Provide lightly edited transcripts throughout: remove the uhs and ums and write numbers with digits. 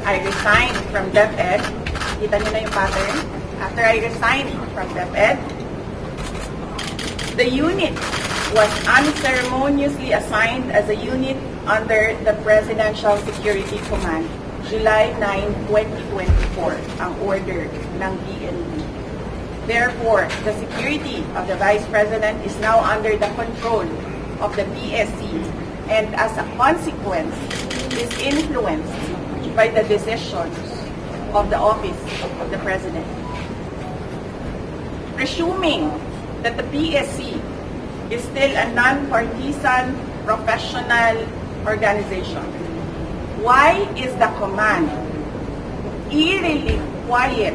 I resigned from DepEd, kita niyo na yung pattern. After I resigned from DepEd, the unit was unceremoniously assigned as a unit under the Presidential Security Command. July 9, 2024, ang order ng PNP. Therefore, the security of the Vice President is now under the control of the PSC and as a consequence is influenced by the decisions of the Office of the President. Presuming that the PSC is still a non-partisan professional organization, why is the command eerily quiet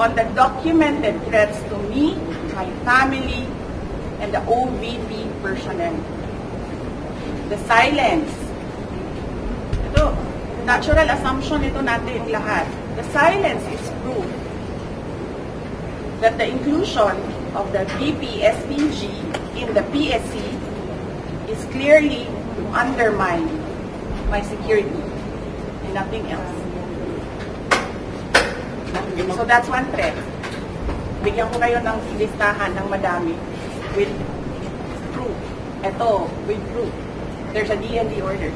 on the documented threats to me, my family, and the OVP personnel? The silence. Ito, natural assumption ito natin lahat. The silence is proof that the inclusion of the VP-SPG in the PSC is clearly to undermine my security and nothing else. So that's one threat. Bigyan ko kayo ng listahan ng madami with proof. Ito, with proof. There's a DND order.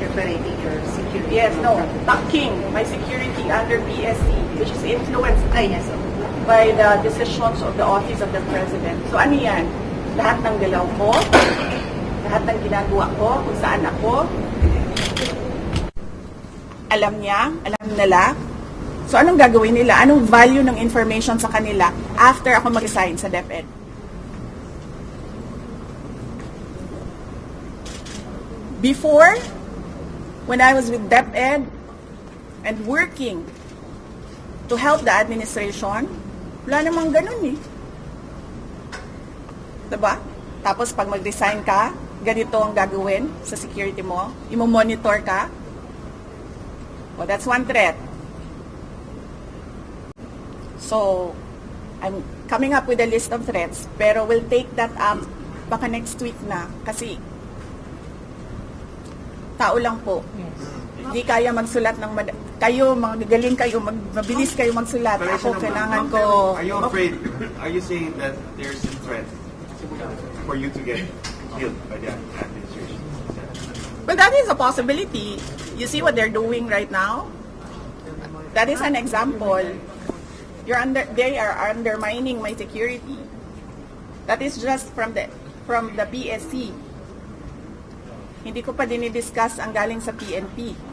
Separating your security. Yes, no. Tucking my security under PSC, which is influenced Yes. by the decisions of the Office of the President. So ano yan? Lahat ng galaw ko, lahat ng ginagawa ko, kung saan ako, alam niya, alam nila. So anong gagawin nila? Anong value ng information sa kanila after ako mag-resign sa DepEd? Before, when I was with DepEd and working to help the administration, wala namang ganun eh. Diba? Tapos pag mag-resign ka, ganito ang gagawin sa security mo, imo-monitor ka. Well, that's one threat. So, I'm coming up with a list of threats, pero we'll take that up baka next week na. Kasi, tao lang po. Yes. Hindi kaya magsulat ng kayo, magagaling kayo, mabilis kayo magsulat. Ako, kailangan ko... Are you afraid, are you saying that there's a threat for you to get killed by the administration? Well, that is a possibility. You see what they're doing right now? That is an example. They are undermining my security. That is just from the PSC. Hindi ko pa dinidiscuss ang galing sa PNP.